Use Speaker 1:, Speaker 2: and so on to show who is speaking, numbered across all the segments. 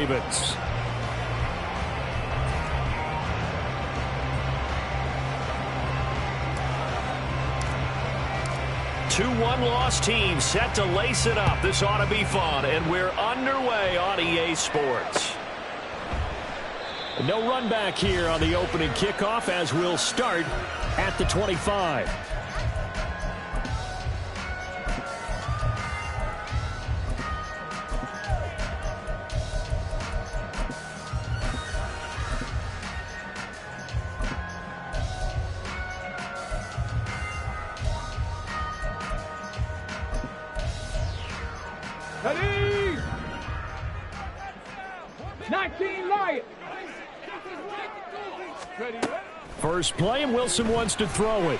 Speaker 1: Ravens. Two one-loss teams set to lace it up. This ought to be fun, and we're underway on EA Sports. No run back here on the opening kickoff as we'll start at the 25.
Speaker 2: Ready? 19 Lions.
Speaker 1: First play, and Wilson wants to throw it.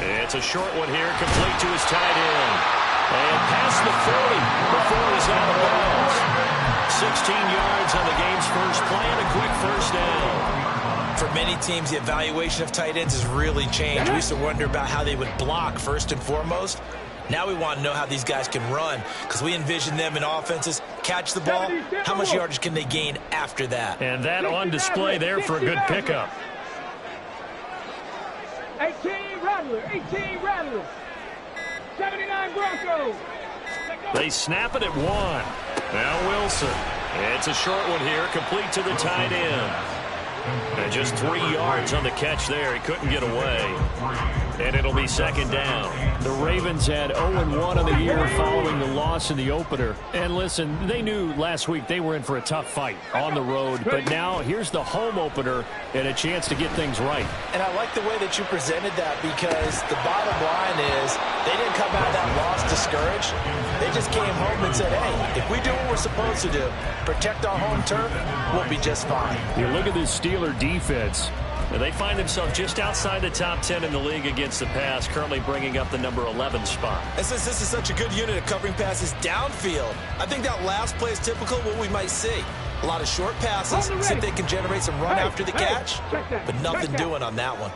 Speaker 3: It's a short one here, complete to his tight end. And past the 40 before he's out of bounds. 16 yards on the game's first play and a quick first down.
Speaker 4: For many teams, the evaluation of tight ends has really changed. We used to wonder about how they would block first and foremost. Now we want to know how these guys can run because we envision them in offenses. Catch the ball, how much yardage can they gain after that?
Speaker 1: And that on display there for a good pickup.
Speaker 2: 18 Rattler, 18 Rattler. 79 Broncos.
Speaker 1: They snap it at one. Now Wilson.
Speaker 3: It's a short one here, complete to the tight end. And just 3 yards on the catch there. He couldn't get away. And it'll be second down.
Speaker 1: The Ravens had 0-1 on the year following the loss in the opener. And listen, they knew last week they were in for a tough fight on the road. But now here's the home opener and a chance to get things right.
Speaker 4: And I like the way that you presented that because the bottom line is they didn't come out of that loss discouraged. They just came home and said, hey, if we do what we're supposed to do, protect our home turf, we'll be just fine.
Speaker 1: You look at this Steeler defense.
Speaker 3: And they find themselves just outside the top 10 in the league against the pass, currently bringing up the number 11 spot.
Speaker 4: And since this is such a good unit of covering passes downfield, I think that last play is typical of what we might see. A lot of short passes, see if they can generate some run after the catch, but nothing doing on that one.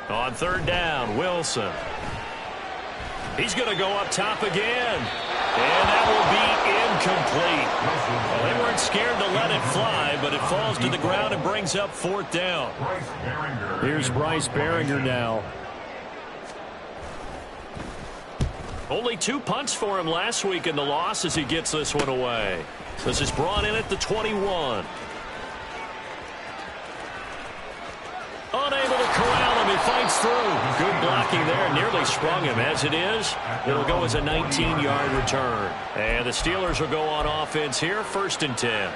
Speaker 3: On third down, Wilson. He's going to go up top again. And that will be incomplete. Well, they weren't scared to let it fly, but it falls to the ground and brings up fourth down.
Speaker 1: Here's Bryce Behringer now.
Speaker 3: Only 2 punts for him last week in the loss as he gets this one away. This is brought in at the 21. Unable to corral him. He fights through. Good blocking there. Nearly sprung him. As it is, it'll go as a 19-yard return. And the Steelers will go on offense here, 1st and 10.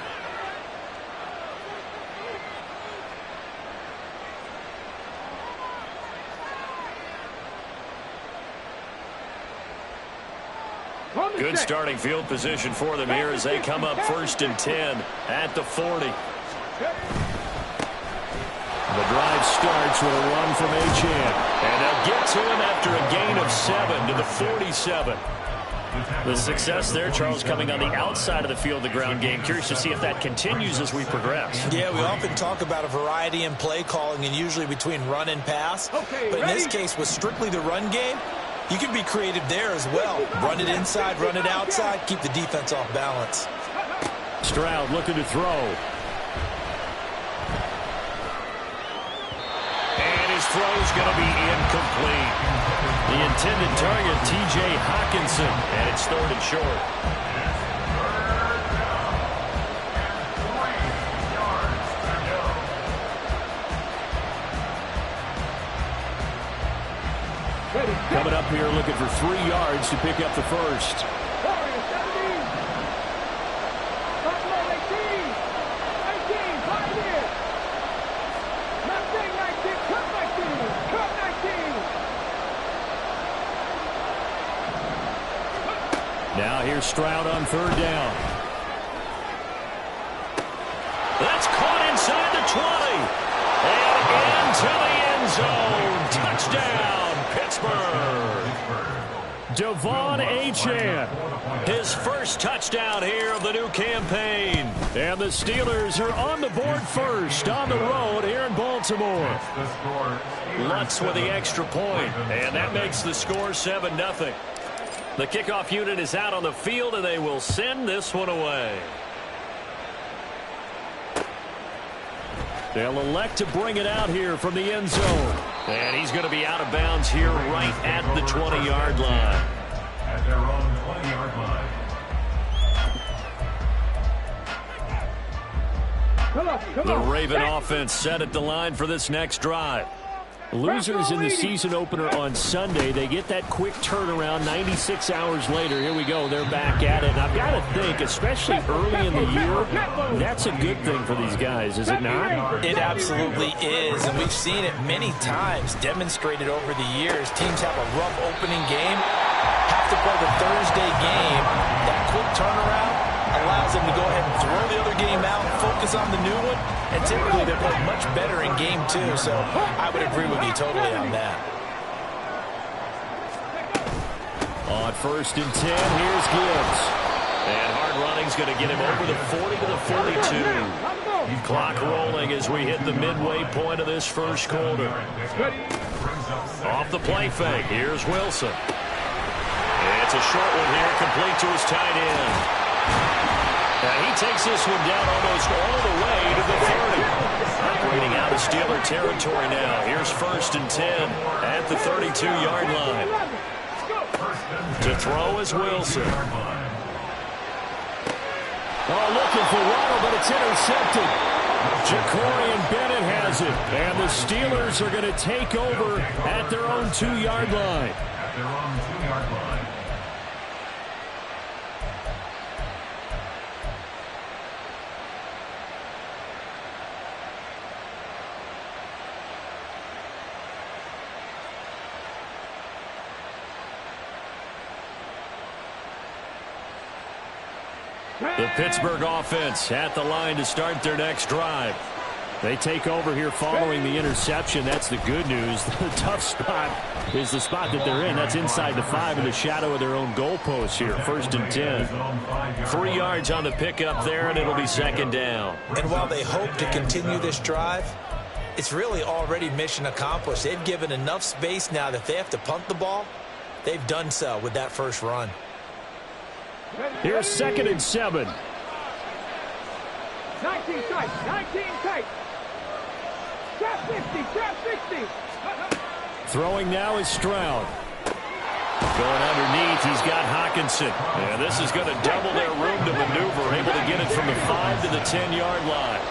Speaker 3: Good starting field position for them here as they come up 1st and 10 at the 40.
Speaker 1: The drive starts with a run from Achane.
Speaker 3: And they'll get to him after a gain of 7 to the 47. The success there, Charles, coming on the outside of the field, the ground game. Curious to see if that continues as we progress.
Speaker 4: Yeah, we often talk about a variety in play calling and usually between run and pass. But in this case, with strictly the run game, you can be creative there as well. Run it inside, run it outside, keep the defense off balance.
Speaker 1: Stroud looking to throw.
Speaker 3: His throw's going to be incomplete. The intended target, T.J. Hawkinson, and it's 3rd and short.
Speaker 1: Coming up here looking for 3 yards to pick up the first. Now here's Stroud on 3rd down.
Speaker 3: That's caught inside the 20. And into the end zone. Touchdown, Pittsburgh.
Speaker 1: Devon Achane.
Speaker 3: His first touchdown here of the new campaign.
Speaker 1: And the Steelers are on the board first on the road here in Baltimore.
Speaker 3: Lutz with the extra point. And that makes the score 7-0. The kickoff unit is out on the field, and they will send this one away. They'll elect to bring it out here from the end zone. And he's going to be out of bounds here right at the 20-yard line.
Speaker 5: At their own 20-yard line.
Speaker 3: The Raven offense set at the line for this next drive.
Speaker 1: Losers in the season opener on Sunday. They get that quick turnaround 96 hours later. Here we go. They're back at it. And I've got to think, especially early in the year, that's a good thing for these guys, is it not?
Speaker 4: It absolutely is, and we've seen it many times demonstrated over the years. Teams have a rough opening game, have to play the Thursday game. That quick turnaround allows them to go ahead and throw the other game out, focus on the new one, and typically they play much better in game two. So I would agree with you totally on that.
Speaker 1: On 1st and 10, here's Gibbs.
Speaker 3: And hard running's going to get him over the 40 to the 42. Clock rolling as we hit the midway point of this first quarter. Off the play fake, here's Wilson. It's a short one here, complete to his tight end. He takes this one down almost all the way to the 30. Operating out of Steeler territory now. Here's 1st and 10 at the 32-yard line. To throw is Wilson.
Speaker 1: Oh, looking for Waddle, but it's intercepted. Jacorian Bennett has it. And the Steelers are going to take over at their own 2-yard line.
Speaker 5: At their own 2-yard line.
Speaker 1: The Pittsburgh offense at the line to start their next drive. They take over here following the interception. That's the good news. The tough spot is the spot that they're in. That's inside the 5 in the shadow of their own goalpost here. 1st and 10.
Speaker 3: 3 yards on the pickup there, and it'll be 2nd down.
Speaker 4: And while they hope to continue this drive, it's really already mission accomplished. They've given enough space now that they have to punt the ball. They've done so with that first run.
Speaker 1: Here's 2nd and 7.
Speaker 2: 19 tight, 19 tight. Trap 60, trap 60.
Speaker 1: Throwing now is Stroud.
Speaker 3: Going underneath, he's got Hawkinson. And this is going to double their room to maneuver, able to get it from the 5 to the 10-yard line.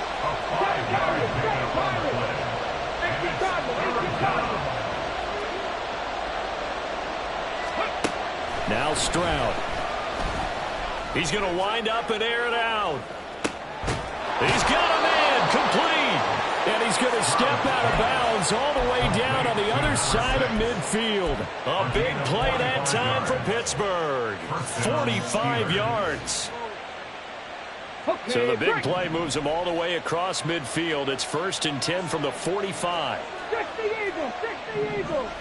Speaker 1: Now Stroud.
Speaker 3: He's going to wind up and air it out. He's got a man complete.
Speaker 1: And he's going to step out of bounds all the way down on the other side of midfield.
Speaker 3: A big play that time for Pittsburgh. 45 yards. So the big play moves him all the way across midfield. It's 1st and 10 from the 45.
Speaker 2: 60 Eagles, 60 Eagles.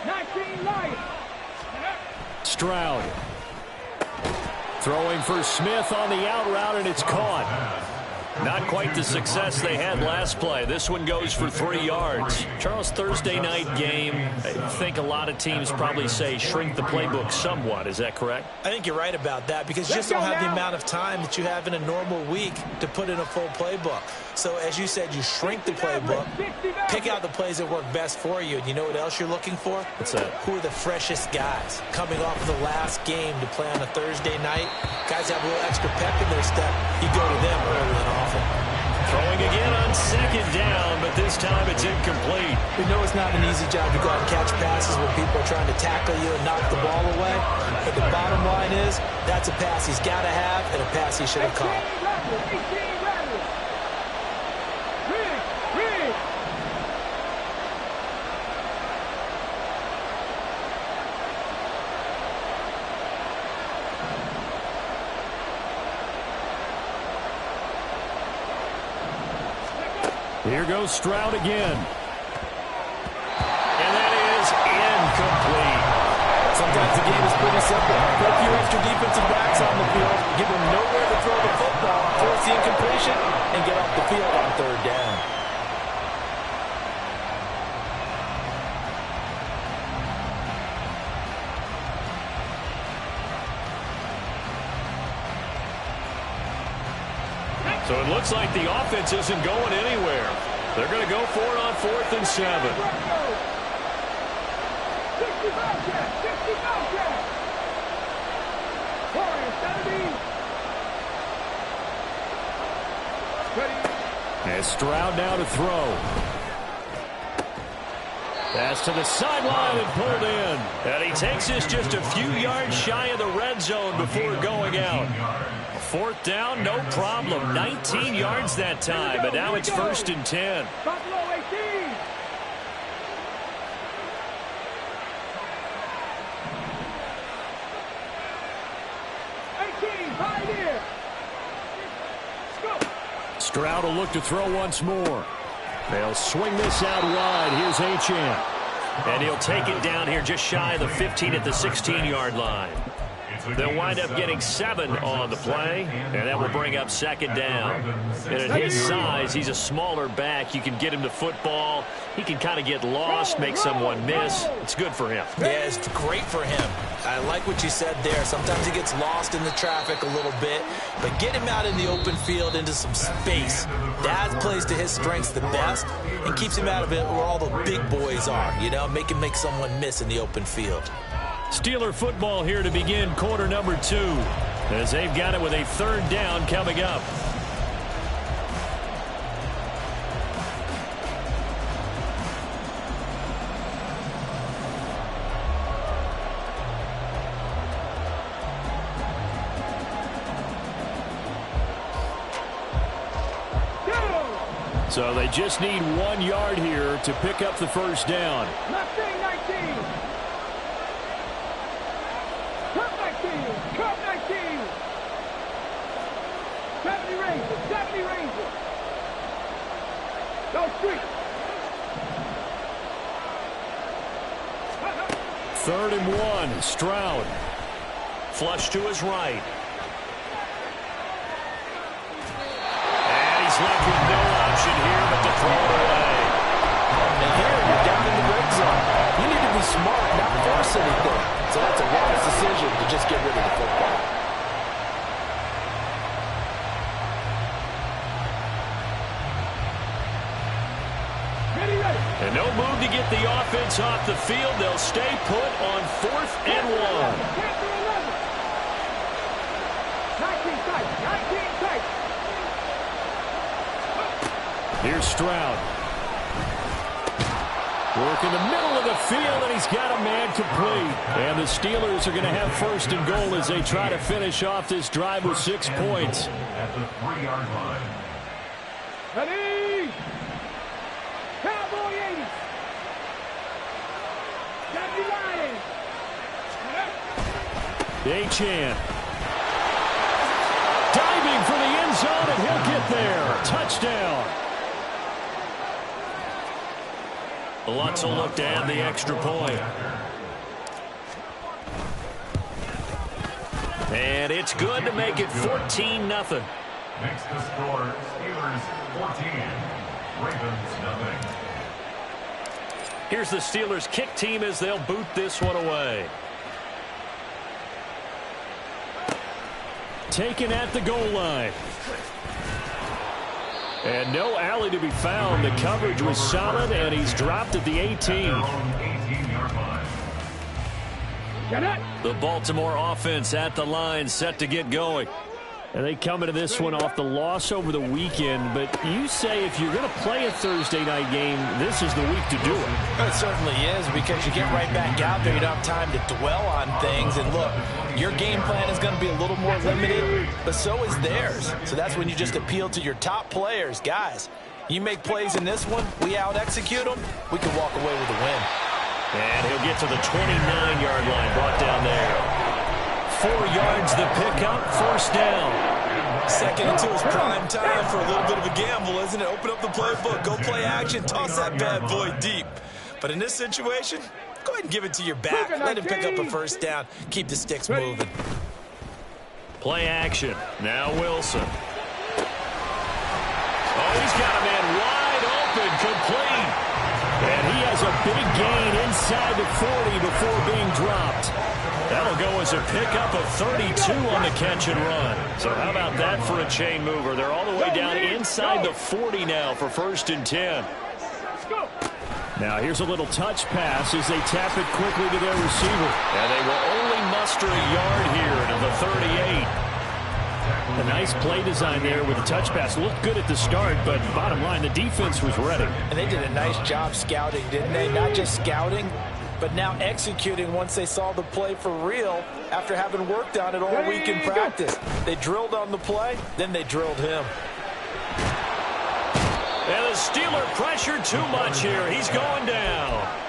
Speaker 2: 19 Lions.
Speaker 1: Stroud. Throwing for Smith on the out route, and it's caught.
Speaker 3: Not quite the success they had last play. This one goes for 3 yards. Charles, Thursday night game, I think a lot of teams probably say shrink the playbook somewhat. Is that correct?
Speaker 4: I think you're right about that because you just don't have the amount of time that you have in a normal week to put in a full playbook. So as you said, you shrink the playbook, pick out the plays that work best for you. And you know what else you're looking for?
Speaker 3: What's that?
Speaker 4: Who are the freshest guys coming off of the last game to play on a Thursday night? Guys have a little extra pep in their step. You go to them early and often.
Speaker 3: Throwing again on 2nd down, but this time it's incomplete.
Speaker 4: We know it's not an easy job to go out and catch passes when people are trying to tackle you and knock the ball away. But the bottom line is, that's a pass he's got to have and a pass he should have caught.
Speaker 2: 18 Rattlers. Rig.
Speaker 1: Here goes Stroud again.
Speaker 3: And that is incomplete.
Speaker 4: Sometimes the game is pretty simple. Put a few extra defensive backs on the field, give them nowhere to throw the football, force the incompletion, and get off the field on 3rd down.
Speaker 3: So it looks like the offense isn't going anywhere. They're going to go for it on 4th and 7.
Speaker 2: 65 yards. 65 yards. Warriors 70.
Speaker 1: And Stroud now to throw. Pass to the sideline and pulled in.
Speaker 3: And he takes this just a few yards shy of the red zone before going out. 4th down, no problem. 19 yards that time, but now it's 1st and 10.
Speaker 2: Buffalo 18. Pioneer.
Speaker 1: Stroud will look to throw once more. They'll swing this out wide. Here's Achane.
Speaker 3: And he'll take it down here just shy of the 15 at the 16-yard line. They'll wind up getting 7 on the play, and that will bring up 2nd down. And at his size, he's a smaller back. You can get him to football. He can kind of get lost, make someone miss. It's good for him.
Speaker 4: Yeah, it's great for him. I like what you said there. Sometimes he gets lost in the traffic a little bit, but get him out in the open field into some space. That plays to his strengths the best and keeps him out of it where all the big boys are, you know, make him make someone miss in the open field.
Speaker 1: Steeler football here to begin quarter number 2, as they've got it with a 3rd down coming up. So they just need 1 yard here to pick up the 1st down.
Speaker 2: Left wing 19. Cut 19. Cut 19. 70 Rangers. 70 Rangers. Go street.
Speaker 1: 3rd and 1. Stroud.
Speaker 3: Flush to his right. And he's left with no option here but to throw it away.
Speaker 6: And here you're down in the red zone. You need to be smart, not force anything. So that's a wise decision to just get rid of the football.
Speaker 2: Ready, ready.
Speaker 3: And no move to get the offense off the field. They'll stay put on 4th and 1.
Speaker 2: Panther 11. 19 tight. 19 tight.
Speaker 1: Here's Stroud. Work in the middle of the field, and he's got a man complete. And the Steelers are going to have 1st and goal as they try to finish off this drive with 6 points.
Speaker 5: At the 3-yard line.
Speaker 2: Ready. Cowboy 80. 79.
Speaker 1: Achane. Diving for the end zone, and he'll get there. Touchdown.
Speaker 3: Lutz will look to add the extra point. And it's good to make it 14-0.
Speaker 5: Makes the score Steelers 14, Ravens 0.
Speaker 3: Here's the Steelers kick team as they'll boot this one away.
Speaker 1: Taken at the goal line. And no alley to be found. The coverage was solid, and he's dropped at the 18.
Speaker 5: At their own 18-yard line.
Speaker 2: Get it.
Speaker 1: The Baltimore offense at the line, set to get going. And they come into this one off the loss over the weekend. But you say if you're going to play a Thursday night game, this is the week to do it.
Speaker 4: It certainly is, because you get right back out there. You don't have time to dwell on things. And look, your game plan is going to be a little more limited, but so is theirs. So that's when you just appeal to your top players. Guys, you make plays in this one, we out-execute them, we can walk away with a win.
Speaker 3: And he'll get to the 29-yard line, brought down there. 4 yards the pickup, 1st down.
Speaker 4: 2nd and 2 is prime time for a little bit of a gamble, isn't it? Open up the playbook, go play action, toss that bad boy deep. But in this situation, go ahead and give it to your back. Let him pick up a 1st down. Keep the sticks moving.
Speaker 3: Play action. Now Wilson. Oh, he's got a man wide open, complete.
Speaker 1: And he has a big gain inside the 40 before being dropped.
Speaker 3: That'll go as a pickup of 32 on the catch and run. So how about that for a chain mover? They're all the way down inside the 40 now for 1st and 10.
Speaker 1: Now here's a little touch pass as they tap it quickly to their receiver.
Speaker 3: And they will only muster a yard here to the 38.
Speaker 1: A nice play design there with the touch pass. Looked good at the start, but bottom line, the defense was ready.
Speaker 6: And they did a nice job scouting, didn't they? Not just scouting, but now executing once they saw the play for real after having worked on it all week in practice. They drilled on the play, then they drilled him.
Speaker 3: And the Steeler pressure too much here. He's going down.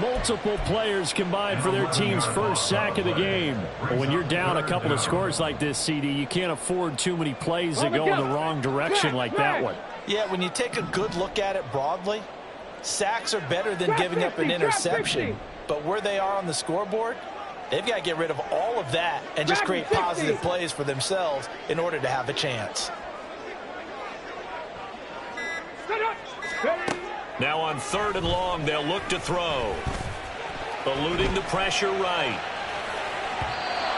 Speaker 1: Multiple players combined for their team's first sack of the game. But when you're down a couple of scores like this, CD, you can't afford too many plays that go in the wrong direction like that one.
Speaker 6: Yeah, when you take a good look at it broadly, sacks are better than giving up an interception. But where they are on the scoreboard, they've got to get rid of all of that and just create positive plays for themselves in order to have a chance.
Speaker 3: Now on 3rd and long, they'll look to throw. Eluding the pressure right.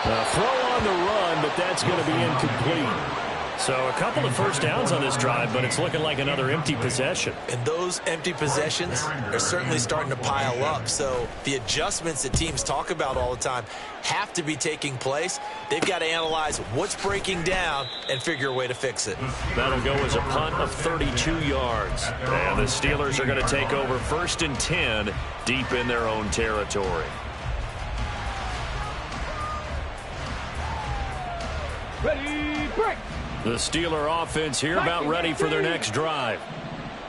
Speaker 1: Throw on the run, but that's going to be incomplete.
Speaker 3: So a couple of first downs on this drive, but it's looking like another empty possession.
Speaker 4: And those empty possessions are certainly starting to pile up. So the adjustments that teams talk about all the time have to be taking place. They've got to analyze what's breaking down and figure a way to fix it.
Speaker 3: That'll go as a punt of 32 yards. And the Steelers are going to take over 1st and 10 deep in their own territory.
Speaker 2: Ready, break.
Speaker 1: The Steeler offense here about ready for their next drive.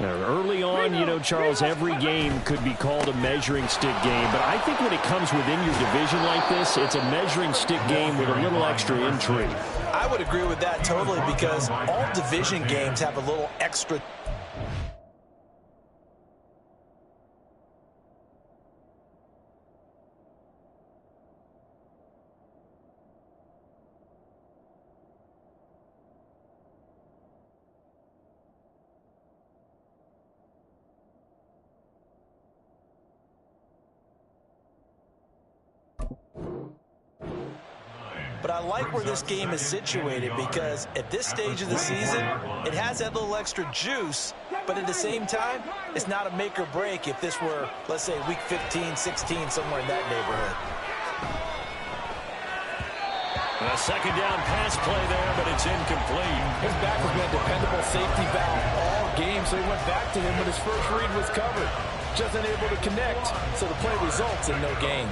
Speaker 1: Now, early on, you know, Charles, every game could be called a measuring stick game. But I think when it comes within your division like this, it's a measuring stick game with a little extra intrigue.
Speaker 4: I would agree with that totally because all division games have a little extra. But I like where this game is situated because at this stage of the season, it has that little extra juice, but at the same time, it's not a make or break if this were, let's say, week 15, 16, somewhere in that neighborhood.
Speaker 3: A second down pass play there, but it's incomplete.
Speaker 6: His back has been a dependable safety valve all game, so he went back to him when his first read was covered. Just unable to connect, so the play results in no gain.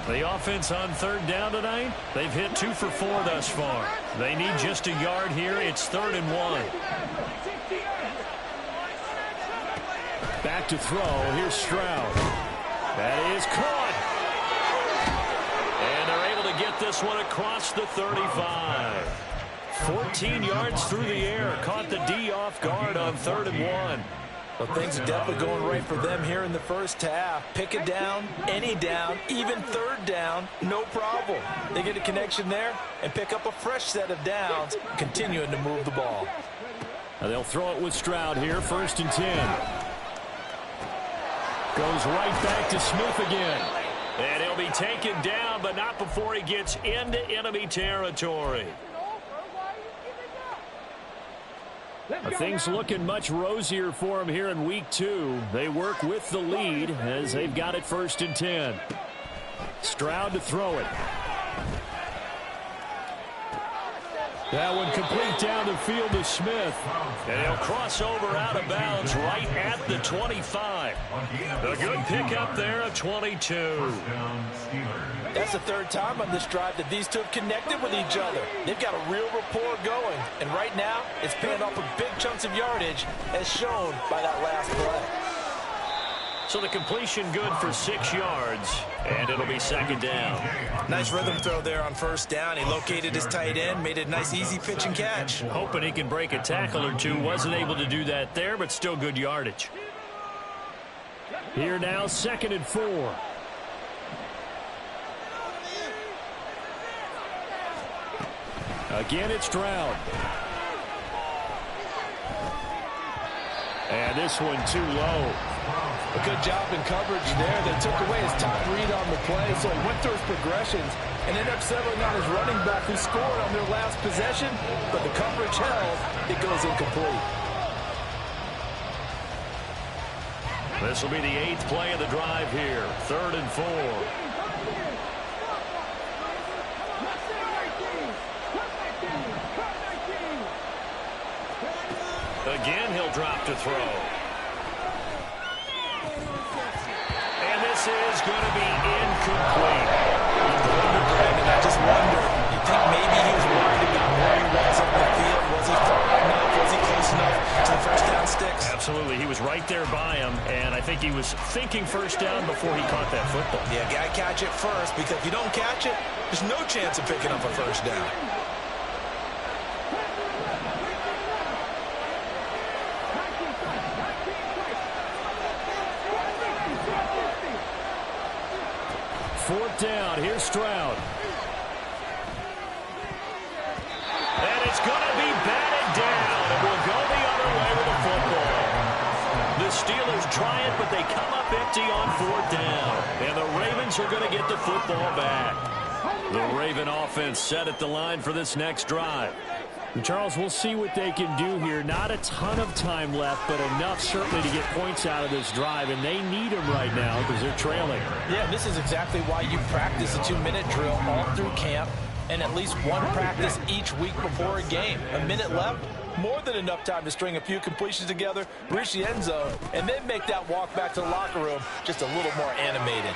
Speaker 3: The offense on 3rd down tonight, they've hit 2 for 4 thus far. They need just a yard here. It's 3rd and 1.
Speaker 1: Back to throw. Here's Stroud. That is caught.
Speaker 3: And they're able to get this one across the 35. 14 yards through the air. Caught the D off guard on 3rd and 1.
Speaker 6: Well, things are definitely going right for them here in the first half. Pick a down, any down, even 3rd down, no problem. They get a connection there and pick up a fresh set of downs, continuing to move the ball.
Speaker 1: Now they'll throw it with Stroud here, 1st and 10. Goes right back to Smith again.
Speaker 3: And he'll be taken down, but not before he gets into enemy territory.
Speaker 1: Things looking much rosier for him here in week 2. They work with the lead as they've got it 1st and 10. Stroud to throw it. That one complete down the field to Smith.
Speaker 3: And he'll cross over out of bounds right at the 25. A good pickup there of 22.
Speaker 6: That's the 3rd time on this drive that these two have connected with each other. They've got a real rapport going. And right now, it's paying off with big chunks of yardage as shown by that last play.
Speaker 3: So the completion good for 6 yards, and it'll be 2nd down.
Speaker 4: Nice rhythm throw there on 1st down. He located his tight end, made a nice easy pitch and catch.
Speaker 3: Hoping he can break a tackle or two. Wasn't able to do that there, but still good yardage.
Speaker 1: Here now, 2nd and 4. Again, it's Stroud. And this one too low.
Speaker 6: A good job in coverage there. They took away his top read on the play, so he went through his progressions and ended up settling on his running back who scored on their last possession, but the coverage held. It goes incomplete.
Speaker 3: This will be the 8th play of the drive here. 3rd and 4. Again, he'll drop to throw. And this is going to be incomplete.
Speaker 4: I just wonder, you think maybe he was worried about where he was on the field? Was he far enough? Was he close enough to the first down sticks?
Speaker 3: Absolutely. He was right there by him, and I think he was thinking first down before he caught that football.
Speaker 4: Yeah, got to catch it first, because if you don't catch it, there's no chance of picking up a first down.
Speaker 1: Fourth down. Here's Stroud.
Speaker 3: And it's going to be batted down. It will go the other way with the football. The Steelers try it, but they come up empty on 4th down. And the Ravens are going to get the football back. The Raven offense set at the line for this next drive.
Speaker 1: And Charles, we'll see what they can do here. Not a ton of time left, but enough certainly to get points out of this drive, and they need them right now because they're trailing.
Speaker 6: Yeah, this is exactly why you practice a 2-minute drill all through camp and at least one practice each week before a game. A minute left, more than enough time to string a few completions together, reach the end zone, and then make that walk back to the locker room just a little more animated.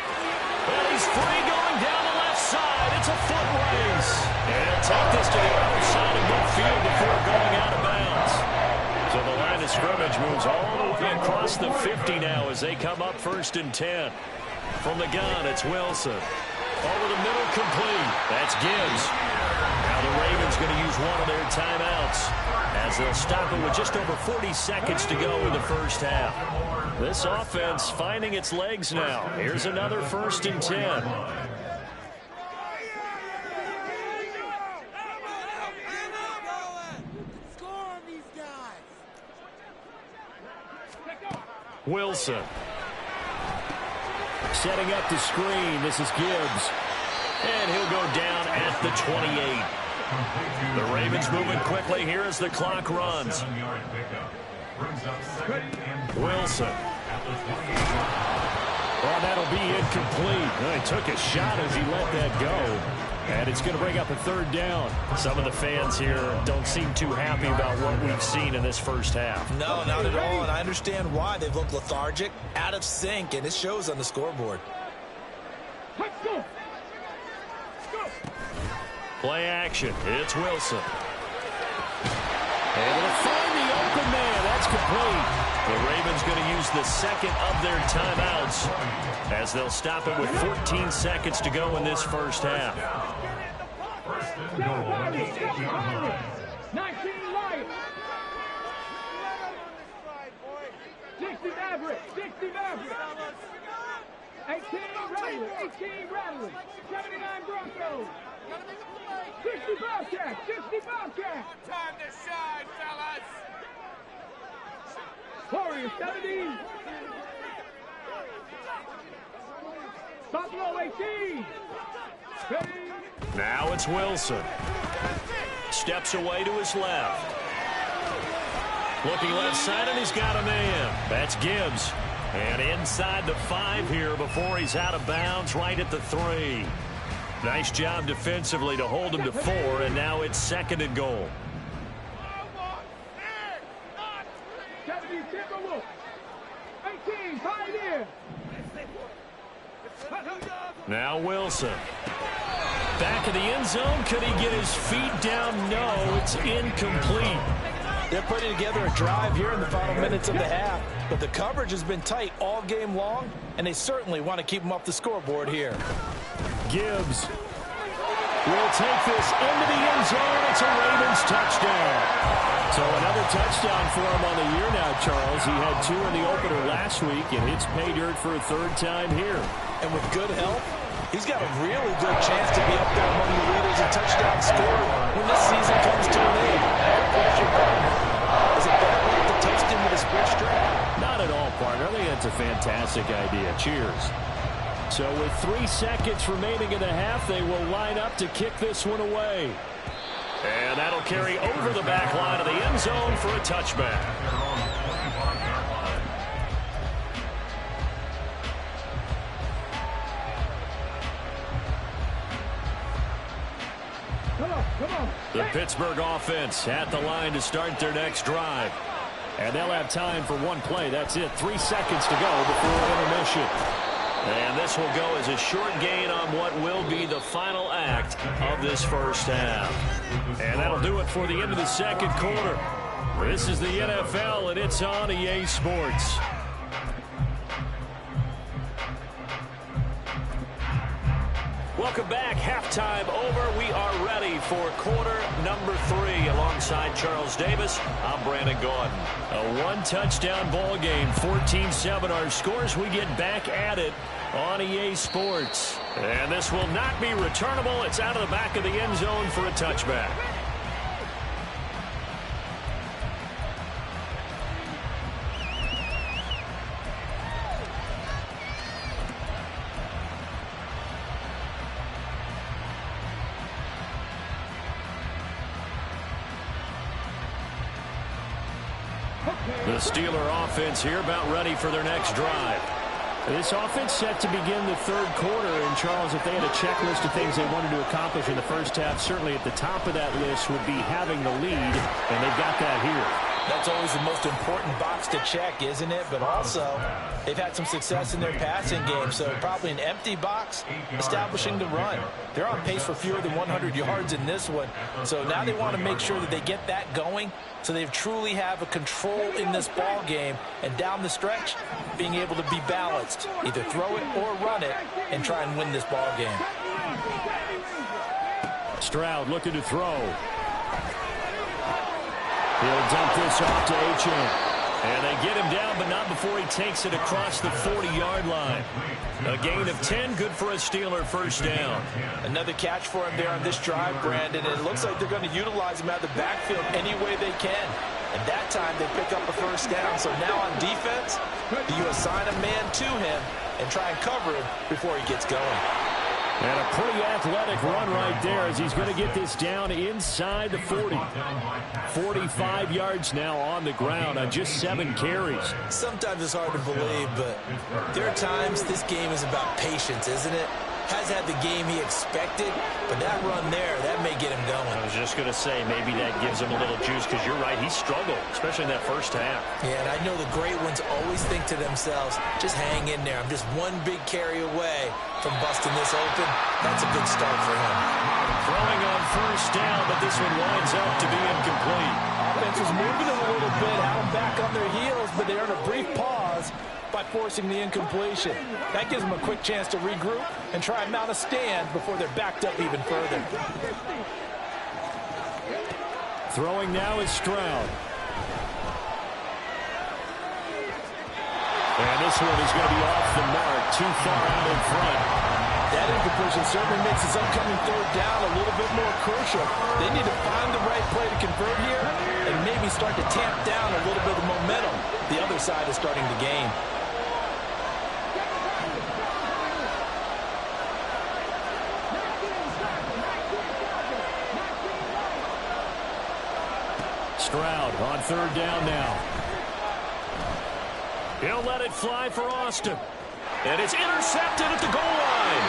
Speaker 3: Well, he's free going down the left side. It's a foot race. And take this to the other side of midfield before going out of bounds. So the line of scrimmage moves all the way across the 50 now as they come up 1st and 10. From the gun, it's Wilson. Over the middle, complete. That's Gibbs. Now the Ravens going to use one of their timeouts as they'll stop it with just over 40 seconds to go in the first half. This offense finding its legs now. Here's another 1st and 10. Wilson.
Speaker 1: Setting up the screen. This is Gibbs.
Speaker 3: And he'll go down at the 28. The Ravens moving quickly here as the clock runs. Wilson.
Speaker 1: Well, that'll be incomplete. Well, he took a shot as he let that go. And it's going to bring up a 3rd down.
Speaker 3: Some of the fans here don't seem too happy about what we've seen in this first half.
Speaker 4: No, not at all, and I understand why. They've looked lethargic, out of sync, and it shows on the scoreboard.
Speaker 2: Let's go.
Speaker 3: Play action. It's Wilson.
Speaker 1: Able to find the open man. That's complete.
Speaker 3: The Ravens going to use the second of their timeouts as they'll stop it with 14 seconds to go in this first half.
Speaker 2: 19 light. 60 Maverick. 60 Maverick. 18 Rattler. 18 Rattler. 79 Broncos. 60 Bobcat. 60 Bobcat.
Speaker 7: Time to shine, fellas.
Speaker 2: Warriors 70. Buffalo 18. Ready.
Speaker 3: Now it's Wilson. Steps away to his left. Looking left side, and he's got a man. That's Gibbs. And inside the 5 here before he's out of bounds, right at the 3. Nice job defensively to hold him to 4, and now it's 2nd and goal.
Speaker 2: 70 Timberwolves. 18 Pioneer.
Speaker 3: Now Wilson. Back of the end zone. Could he get his feet down? No, it's incomplete.
Speaker 6: They're putting together a drive here in the final minutes of the half, but the coverage has been tight all game long, and they certainly want to keep them off the scoreboard here.
Speaker 1: Gibbs will take this into the end zone. It's a Ravens touchdown. So another touchdown for him on the year now, Charles. He had 2 in the opener last week, and it's pay dirt for a 3rd time here.
Speaker 6: And with good help, he's got a really good chance to be up there among the leaders in touchdown scoring when this season comes to an end. Quick question, partner. Is it bad enough to toast him with a split strap?
Speaker 1: That's a fantastic idea. Cheers. So with 3 seconds remaining in the half, they will line up to kick this one away.
Speaker 3: And that'll carry over the back line of the end zone for a touchback.
Speaker 2: Come on.
Speaker 3: The Pittsburgh offense at the line to start their next drive.
Speaker 1: And they'll have time for one play. That's it. 3 seconds to go before intermission.
Speaker 3: And this will go as a short gain on what will be the final act of this first half.
Speaker 1: And that'll do it for the end of the second quarter. This is the NFL, and it's on EA Sports.
Speaker 3: Welcome back. Halftime over. We are ready for quarter number 3. Alongside Charles Davis, I'm Brandon Gaudin.
Speaker 1: A one-touchdown ball game, 14-7 our scores. We get back at it on EA Sports.
Speaker 3: And this will not be returnable. It's out of the back of the end zone for a touchback.
Speaker 1: The Steeler offense here about ready for their next drive. This offense set to begin the third quarter. And, Charles, if they had a checklist of things they wanted to accomplish in the first half, certainly at the top of that list would be having the lead, and they've got that here.
Speaker 6: That's always the most important box to check, isn't it? But also, they've had some success in their passing game, so probably an empty box establishing the run. They're on pace for fewer than 100 yards in this one, so now they want to make sure that they get that going so they truly have a control in this ball game, and down the stretch, being able to be balanced, either throw it or run it, and try and win this ball game.
Speaker 1: Stroud looking to throw. He'll dump this off to H.M.
Speaker 3: And they get him down, but not before he takes it across the 40-yard line. A gain of 10, good for a Steeler first down.
Speaker 6: Another catch for him there on this drive, Brandon. And it looks like they're going to utilize him out of the backfield any way they can. And that time they pick up a first down. So now on defense, do you assign a man to him and try and cover him before he gets going?
Speaker 1: And a pretty athletic run right there as he's going to get this down inside the 40. 45 yards now on the ground on just 7 carries.
Speaker 6: Sometimes it's hard to believe, but there are times this game is about patience, isn't it? Has had the game he expected, but that run there, that may get him going.
Speaker 3: I was just going to say, maybe that gives him a little juice, because you're right, he struggled, especially in that first half.
Speaker 6: Yeah, and I know the great ones always think to themselves, just hang in there. I'm just one big carry away from busting this open. That's a good start for him.
Speaker 3: Throwing on first down, but this one winds up to be incomplete.
Speaker 6: Offense was moving them a little bit, had them back on their heels, but they earned a brief pause by forcing the incompletion. That gives them a quick chance to regroup and try and mount a stand before they're backed up even further.
Speaker 1: Throwing now is Stroud. And this one is going to be off the mark, too far out in front.
Speaker 6: That incompletion certainly makes this upcoming third down a little bit more crucial. They need to find the right play to convert here and maybe start to tamp down a little bit of momentum the other side is starting to gain.
Speaker 1: Stroud on third down now.
Speaker 3: He'll let it fly for Austin. And it's intercepted at the goal line.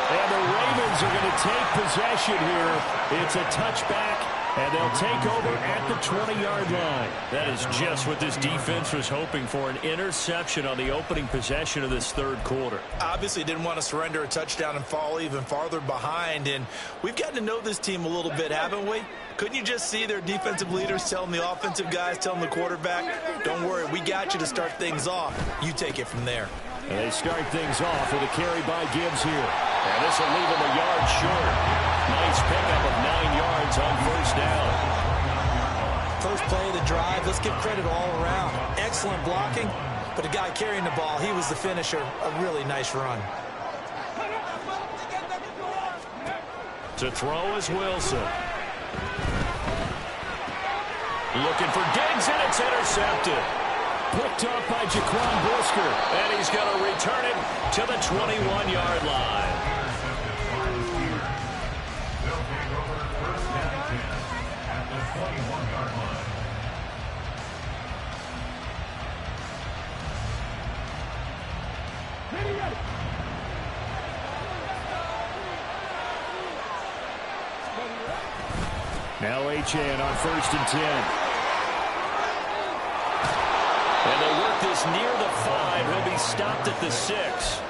Speaker 1: And the Ravens are going to take possession here. It's a touchback, and they'll take over at the 20-yard line.
Speaker 3: That is just what this defense was hoping for, an interception on the opening possession of this third quarter.
Speaker 6: Obviously didn't want to surrender a touchdown and fall even farther behind, and we've gotten to know this team a little bit, haven't we? Couldn't you just see their defensive leaders telling the offensive guys, telling the quarterback, don't worry, we got you to start things off. You take it from there.
Speaker 1: And they start things off with a carry by Gibbs here.
Speaker 3: And this will leave him a yard short. Nice pickup of 9 yards on first down.
Speaker 6: First play of the drive, let's give credit all around. Excellent blocking, but the guy carrying the ball, he was the finisher. A really nice run.
Speaker 3: To throw is Wilson. Looking for Diggs, and it's intercepted.
Speaker 1: Picked off by Jaquan Brisker.
Speaker 3: And he's going to return it to the 21-yard line.
Speaker 5: They'll take over first down and 10 at the 21-yard line.
Speaker 1: Now Achane on 1st and 10.
Speaker 3: And they work this near the 5. He'll be stopped at the 6.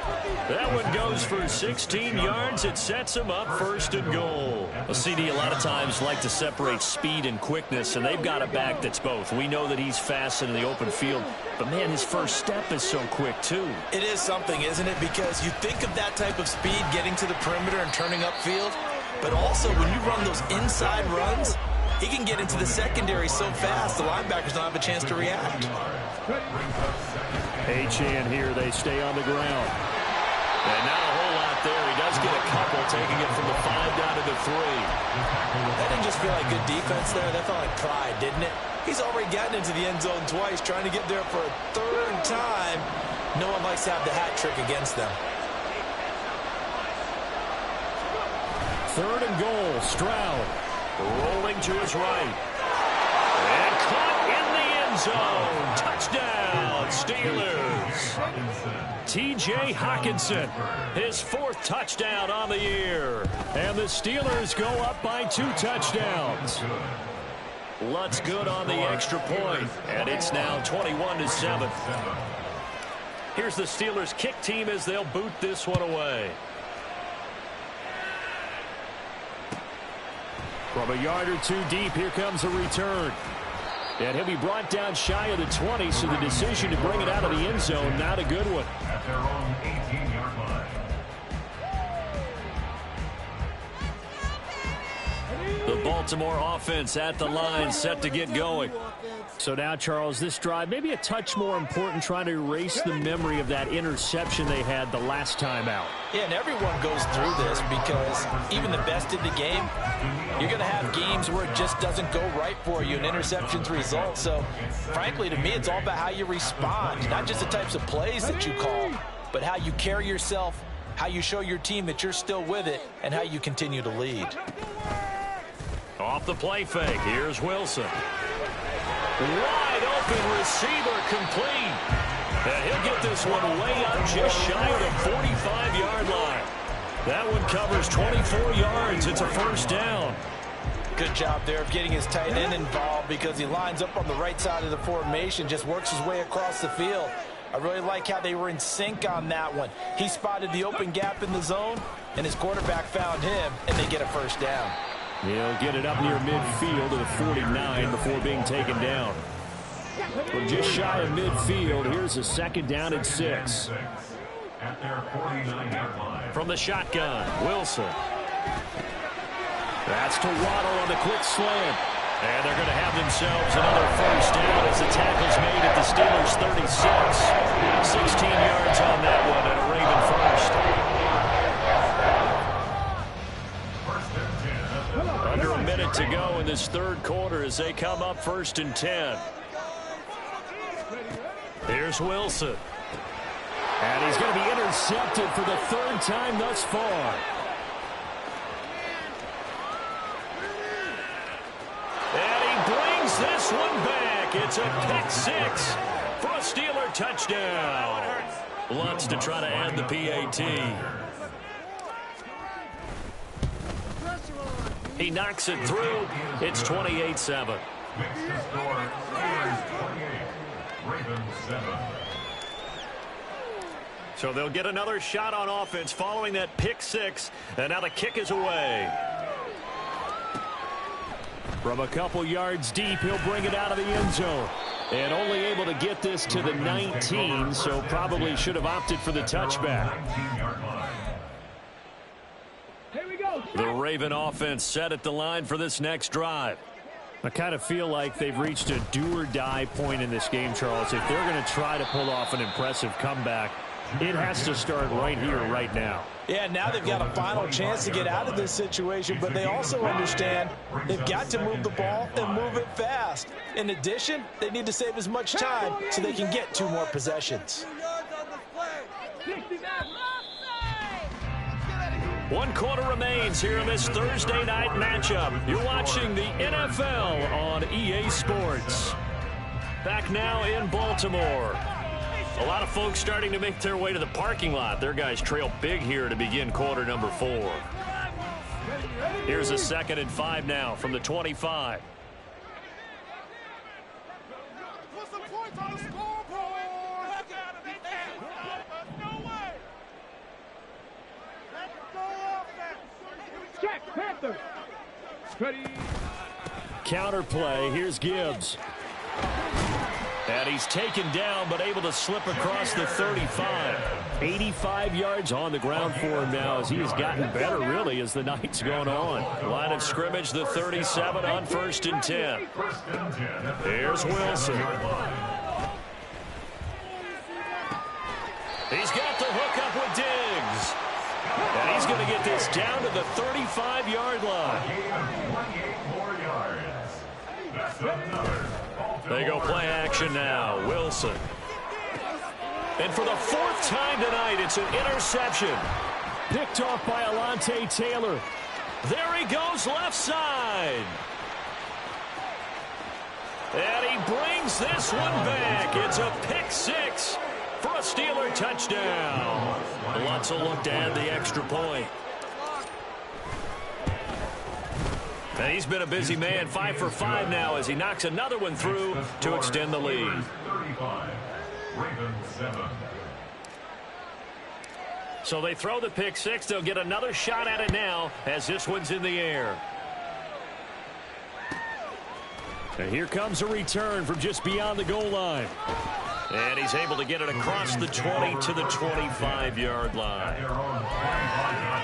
Speaker 3: That one goes for 16 yards. It sets him up 1st and goal.
Speaker 1: A CD a lot of times like to separate speed and quickness, and they've got a back that's both. We know that he's fast in the open field, but, man, his first step is so quick, too.
Speaker 4: It is something, isn't it? Because you think of that type of speed getting to the perimeter and turning upfield, but also when you run those inside runs, he can get into the secondary so fast the linebackers don't have a chance to react.
Speaker 1: Achane here, they stay on the ground. And not a whole lot there. He does get a couple, taking it from the 5 down to the 3.
Speaker 4: That didn't just feel like good defense there. That felt like pride, didn't it? He's already gotten into the end zone twice, trying to get there for a 3rd time. No one likes to have the hat trick against them.
Speaker 1: 3rd and goal, Stroud. Rolling to his right. And caught in the end zone. Touchdown, Steelers. T.J. Hockenson, his 4th touchdown on the year. And the Steelers go up by 2 touchdowns. Lutz good on the extra point, and it's now 21-7. Here's the Steelers kick team as they'll boot this one away. From a yard or 2 deep, here comes a return. And he'll be brought down shy of the 20, so the decision to bring it out of the end zone, not a good one.
Speaker 5: At their own 18-yard line.
Speaker 1: The Baltimore offense at the line, set to get going. So now, Charles, this drive maybe a touch more important, trying to erase the memory of that interception they had the last time out.
Speaker 6: Yeah, and everyone goes through this because even the best in the game, you're going to have games where it just doesn't go right for you, and interceptions result. So, frankly, to me, it's all about how you respond, not just the types of plays that you call, but how you carry yourself, how you show your team that you're still with it, and how you continue to lead.
Speaker 3: Off the play fake, here's Wilson. Wide open receiver complete. And he'll get this one way up just shy of the 45-yard line. That one covers 24 yards. It's a 1st down.
Speaker 6: Good job there of getting his tight end involved because he lines up on the right side of the formation, just works his way across the field. I really like how they were in sync on that one. He spotted the open gap in the zone, and his quarterback found him, and they get a 1st down.
Speaker 1: He'll get it up near midfield to the 49 before being taken down. From just shy of midfield, here's a 2nd down and 6.
Speaker 5: At their 49-yard line.
Speaker 3: From the shotgun, Wilson.
Speaker 1: That's to Waddle on the quick slant. And they're going to have themselves another 1st down as the tackle's made at the Steelers' 36. 16 yards on that one and a Raven 1st. Under a minute to go in this 3rd quarter as they come up 1st and 10. Here's Wilson. And he's going to be intercepted for the 3rd time thus far. And he brings this one back. It's a pick 6 for a Steeler touchdown. Lutz to try to add the PAT. He knocks it through. It's 28-7.
Speaker 5: Makes the score Steelers 28, Ravens 7.
Speaker 3: So they'll get another shot on offense following that pick 6. And now the kick is away.
Speaker 1: From a couple yards deep, he'll bring it out of the end zone. And only able to get this to the 19, so probably should have opted for the touchback.
Speaker 5: 19-yard line.
Speaker 1: The Raven offense set at the line for this next drive. I kind of feel like they've reached a do-or-die point in this game, Charles. If they're going to try to pull off an impressive comeback, It has to start right here, right now.
Speaker 6: Yeah, now they've got a final chance to get out of this situation, but they also understand they've got to move the ball and move it fast. In addition, they need to save as much time so they can get 2 more possessions.
Speaker 3: 1 quarter remains here in this Thursday night matchup. You're watching the NFL on EA Sports. Back now in Baltimore. A lot of folks starting to make their way to the parking lot. Their guys trail big here to begin quarter number 4. Here's a 2nd and 5 now from the 25.
Speaker 7: Put some points on the scoreboard. No way. Let's go offense.
Speaker 2: Check, Panthers. Ready.
Speaker 1: Counter play. Here's Gibbs.
Speaker 3: And he's taken down, but able to slip across the 35.
Speaker 1: 85 yards on the ground for him now as he has gotten better, really, as the night's gone on.
Speaker 3: Line of scrimmage, the 37 on 1st and 10. Here's Wilson. He's got the hook up with Diggs. And he's going to get this down to the 35-yard line.
Speaker 5: 28 more yards. That's another.
Speaker 3: They go play action now. Wilson. And for the 4th time tonight, it's an interception.
Speaker 1: Picked off by Alontae Taylor.
Speaker 3: There he goes left side. And he brings this one back. It's a pick 6 for a Steeler touchdown. Lutzel looked to add the extra point. And he's been a busy man, 5 for 5 now as he knocks another one through to extend the lead.
Speaker 5: 35. Ravens 7.
Speaker 3: So they throw the pick 6. They'll get another shot at it now as this one's in the air.
Speaker 1: And here comes a return from just beyond the goal line.
Speaker 3: And he's able to get it across the 20 to the 25-yard line.
Speaker 5: Their own 25-yard line.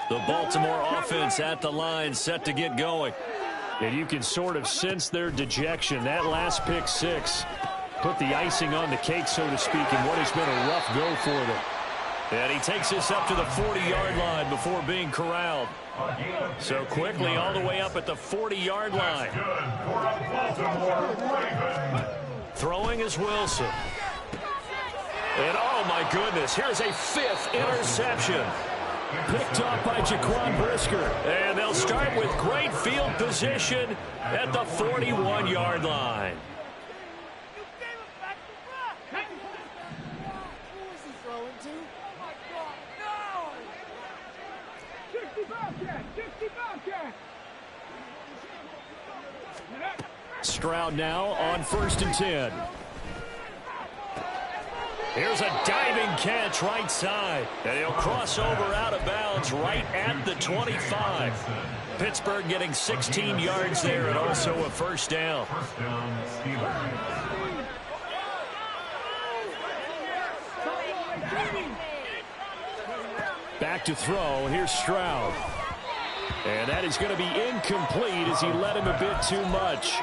Speaker 3: The Baltimore offense at the line, set to get going.
Speaker 1: And you can sort of sense their dejection. That last pick 6 put the icing on the cake, so to speak, in what has been a rough go for them.
Speaker 3: And he takes this up to the 40-yard line before being corralled. So quickly all the way up at the 40-yard line. Throwing is Wilson. And oh my goodness, here's a 5th interception.
Speaker 1: Picked off by Jaquan Brisker.
Speaker 3: And they'll start with great field position at the 41-yard line.
Speaker 1: Stroud now on 1st and 10.
Speaker 3: Here's a diving catch right side. And he'll cross over out of bounds right at the 25. Pittsburgh getting 16 yards there and also a 1st down.
Speaker 5: First down, Steelers.
Speaker 1: Back to throw. Here's Stroud. And that is going to be incomplete as he led him a bit too much.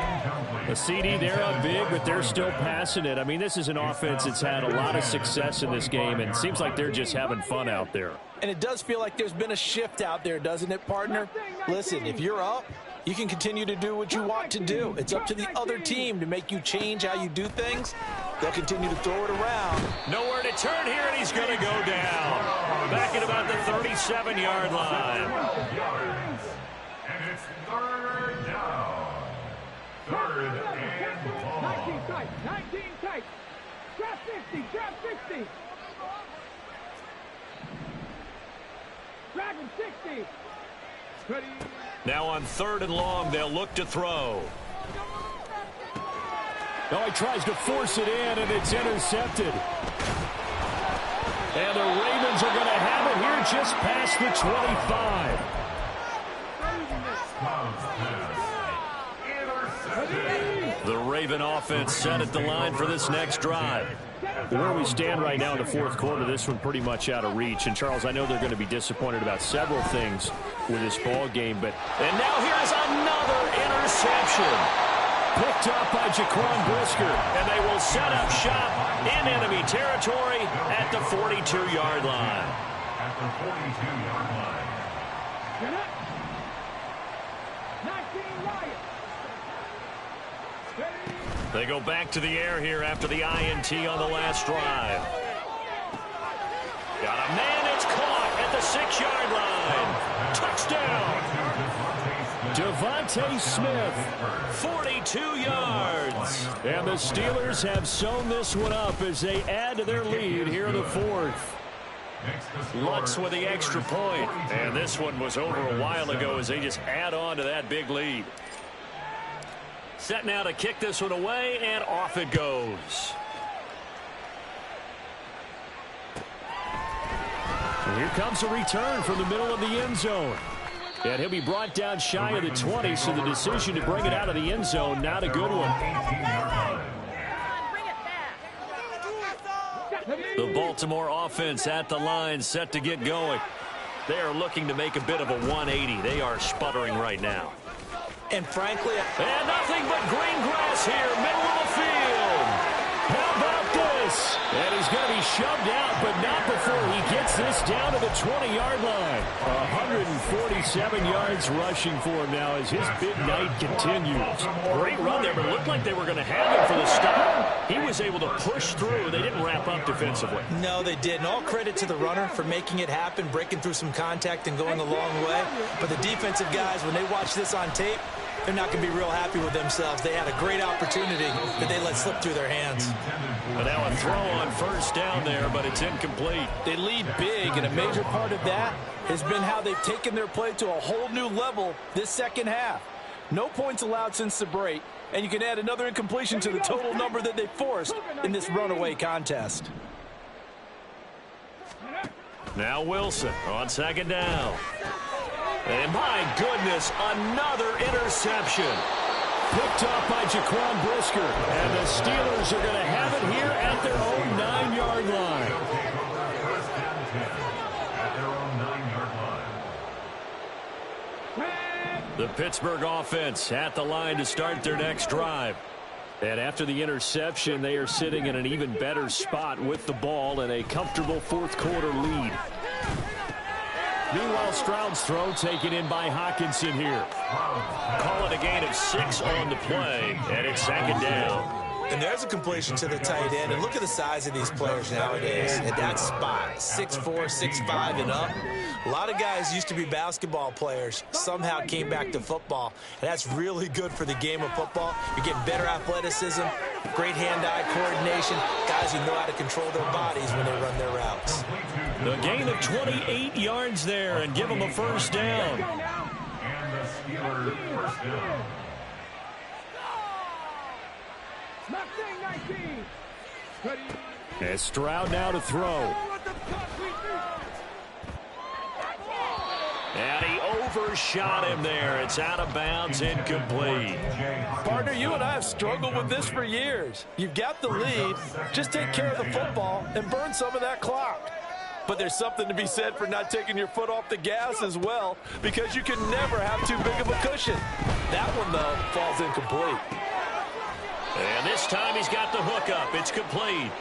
Speaker 1: A CD, they're up big, but they're still passing it. I mean, this is an offense that's had a lot of success in this game, and it seems like they're just having fun out there.
Speaker 6: And it does feel like there's been a shift out there, doesn't it, partner? Listen, if you're up, you can continue to do what you want to do. It's up to the other team to make you change how you do things. They'll continue to throw it around.
Speaker 3: Nowhere to turn here, and he's going to go down. Back at about the 37-yard line.
Speaker 5: And it's 3rd down. 3rd and ball.
Speaker 2: 19 tight, 19 tight. Drop 50, drop 60. Dragon 60. Ready.
Speaker 3: Now on 3rd and long, they'll look to throw.
Speaker 1: Oh, he tries to force it in, and it's intercepted. And the Ravens are going to have it here just past the 25.
Speaker 3: The Raven offense set at the line for this next drive.
Speaker 1: Where we stand right now in the 4th quarter, this one pretty much out of reach. And, Charles, I know they're going to be disappointed about several things with this ball game. And
Speaker 3: now here's another interception.
Speaker 1: Picked up by Jaquan Brisker.
Speaker 3: And they will set up shop in enemy territory at the 42-yard line.
Speaker 5: At the 42-yard line.
Speaker 2: Get up. 19 Lions. Steady.
Speaker 3: They go back to the air here after the INT on the last drive. Got a man, it's caught at the 6-yard line. Touchdown.
Speaker 1: Devontae Smith.
Speaker 3: 42 yards.
Speaker 1: And the Steelers have sewn this one up as they add to their lead here in the fourth.
Speaker 3: Lutz with the extra point. And this one was over a while ago as they just add on to that big lead. Set now to kick this one away, and off it goes.
Speaker 1: And here comes a return from the middle of the end zone. And he'll be brought down shy of the 20, so the decision to bring it out of the end zone, not a good one.
Speaker 3: The Baltimore offense at the line, set to get going. They are looking to make a bit of a 180. They are sputtering right now.
Speaker 6: And frankly,
Speaker 3: and nothing but green grass here, middle of the field.
Speaker 1: How about this? And he's going to be shoved out, but not before he gets this down to the 20-yard line. 147 yards rushing for him now as his big night continues.
Speaker 3: Great run there, but it looked like they were going to have him for the stop. He was able to push through. They didn't wrap up defensively.
Speaker 6: No, they didn't. All credit to the runner for making it happen, breaking through some contact and going a long way. But the defensive guys, when they watch this on tape, they're not going to be real happy with themselves. They had a great opportunity that they let slip through their hands.
Speaker 3: But now a throw on first down there, but it's incomplete.
Speaker 6: They lead big, and a major part of that has been how they've taken their play to a whole new level this second half. No points allowed since the break, and you can add another incompletion to the total number that they forced in this runaway contest.
Speaker 3: Now Wilson on second down. And my goodness, another interception.
Speaker 1: Picked up by Jaquan Brisker. And the Steelers are going to have it here at their own 9-yard line.
Speaker 3: The Pittsburgh offense at the line to start their next drive.
Speaker 1: And after the interception, they are sitting in an even better spot with the ball and a comfortable fourth-quarter lead. Meanwhile, Stroud's throw taken in by Hockenson here.
Speaker 3: Call it a gain of 6 on the play, and it's second down.
Speaker 4: And there's a completion to the tight end. And look at the size of these players nowadays at that spot. 6'4", 6'5", and up. A lot of guys used to be basketball players, somehow came back to football. And that's really good for the game of football. You're getting better athleticism, great hand-eye coordination, guys who know how to control their bodies when they run their routes.
Speaker 3: The gain of 28 yards there and give them a first down.
Speaker 5: And the Steelers first down.
Speaker 1: As Stroud now to throw.
Speaker 3: And he overshot him there. It's out of bounds, incomplete.
Speaker 6: Partner, you and I have struggled with this for years. You've got the lead. Just take care of the football and burn some of that clock. But there's something to be said for not taking your foot off the gas as well, because you can never have too big of a cushion. That one, though, falls incomplete.
Speaker 3: And this time he's got the hook up. It's complete.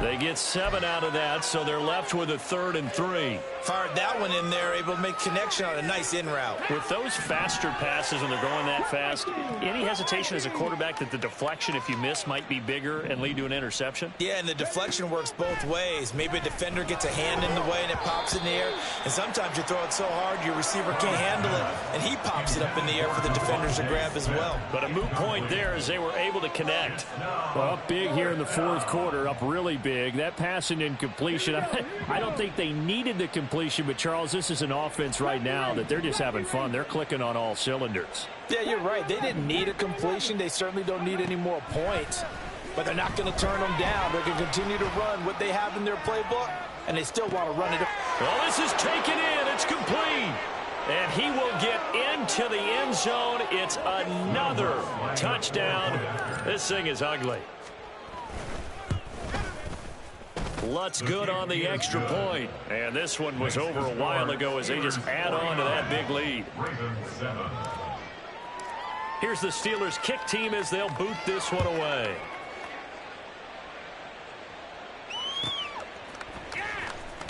Speaker 3: They get 7 out of that, so they're left with a 3rd and 3.
Speaker 4: Fired that one in there, able to make connection on a nice in route.
Speaker 3: With those faster passes when they're going that fast, any hesitation as a quarterback that the deflection, if you miss, might be bigger and lead to an interception?
Speaker 4: Yeah, and the deflection works both ways. Maybe a defender gets a hand in the way and it pops in the air. And sometimes you throw it so hard your receiver can't handle it, and he pops it up in the air for the defenders to grab as well.
Speaker 3: But a moot point there as they were able to connect.
Speaker 1: Well, up big here in the fourth quarter, up really big. That pass and incompletion, I don't think they needed the completion, but Charles, this is an offense right now that they're just having fun. They're clicking on all cylinders.
Speaker 6: Yeah, you're right. They didn't need a completion. They certainly don't need any more points. But they're not going to turn them down. They're going to continue to run what they have in their playbook, and they still want to run it.
Speaker 3: Well, this is taken in. It's complete. And he will get into the end zone. It's another touchdown. This thing is ugly. Lutz good on the extra point. And this one was over a while ago as they just add on to that big lead. Here's the Steelers kick team as they'll boot this one away.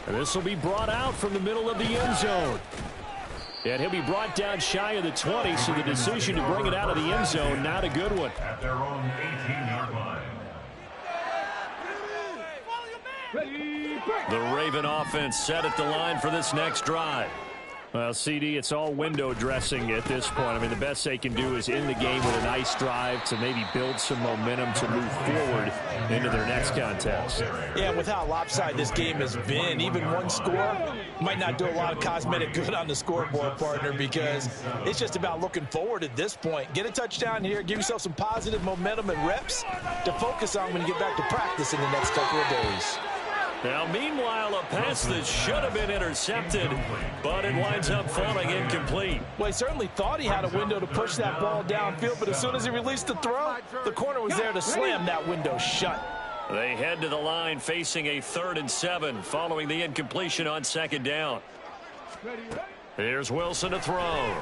Speaker 1: And this will be brought out from the middle of the end zone. And he'll be brought down shy of the 20, so the decision to bring it out of the end zone, not a good one.
Speaker 5: At their own 18-yard line.
Speaker 3: The Raven offense set at the line for this next drive.
Speaker 1: Well, CD, it's all window dressing at this point. I mean, the best they can do is end the game with a nice drive to maybe build some momentum to move forward into their next contest.
Speaker 6: Yeah, with how lopsided this game has been, even one score might not do a lot of cosmetic good on the scoreboard, partner, because it's just about looking forward at this point. Get a touchdown here, give yourself some positive momentum and reps to focus on when you get back to practice in the next couple of days.
Speaker 3: Now, meanwhile, a pass that should have been intercepted, but it winds up falling incomplete.
Speaker 6: Well, he certainly thought he had a window to push that ball downfield, but as soon as he released the throw, the corner was there to slam that window shut.
Speaker 3: They head to the line facing a 3rd and 7 following the incompletion on 2nd down. Here's Wilson to throw.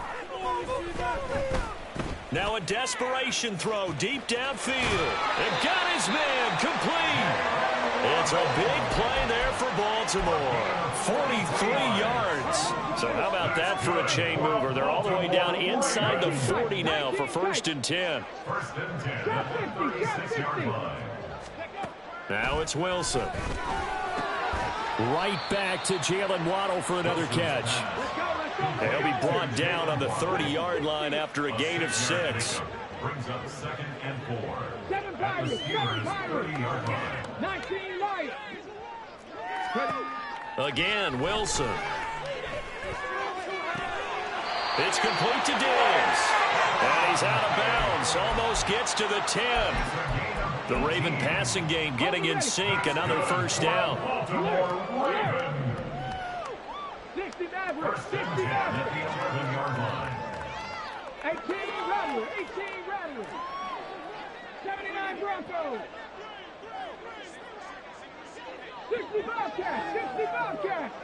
Speaker 3: Now a desperation throw deep downfield. And got his man complete. It's a big play there for Baltimore. 43 yards. So how about that for a chain mover? They're all the way down inside the 40 now for 1st and 10.
Speaker 5: 1st and 10 at the 36-yard line.
Speaker 3: Now it's Wilson.
Speaker 1: Right back to Jalen Waddle for another catch.
Speaker 3: He'll be brought down on the 30-yard line after a gain of 6.
Speaker 5: Brings up 2nd and 4.
Speaker 2: 7 Pirates, 7 Pirates, 19 Lions.
Speaker 3: Again, Wilson. It's complete to Diggs. And he's out of bounds. Almost gets to the 10. The Raven passing game getting in sync. Another 1st down.
Speaker 2: 60 Mavericks, 60 Mavericks. 18 Rattlers, 18 Rattlers. 79 Broncos. 60 Bobcats, 60 Bobcats.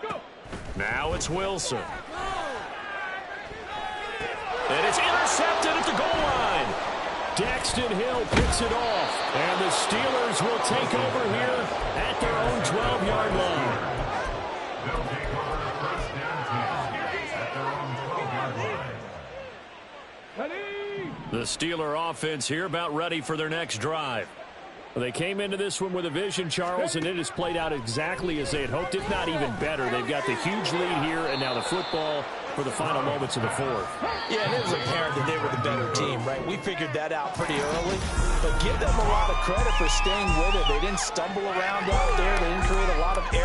Speaker 2: Go.
Speaker 3: Now it's Wilson. And it's intercepted at the goal line.
Speaker 1: Daxton Hill picks it off. And the Steelers will take over here at their own 12-yard line.
Speaker 5: They'll take over 1st and 10 at their own 12-yard line.
Speaker 2: Ready.
Speaker 3: The Steeler offense here about ready for their next drive.
Speaker 1: Well, they came into this one with a vision, Charles, and it has played out exactly as they had hoped, if not even better. They've got the huge lead here, and now the football for the final moments of the 4th.
Speaker 6: Yeah, and it was apparent that they were the better team, right? We figured that out pretty early, but give them a lot of credit for staying with it. They didn't stumble around out there. They didn't create a lot of errors.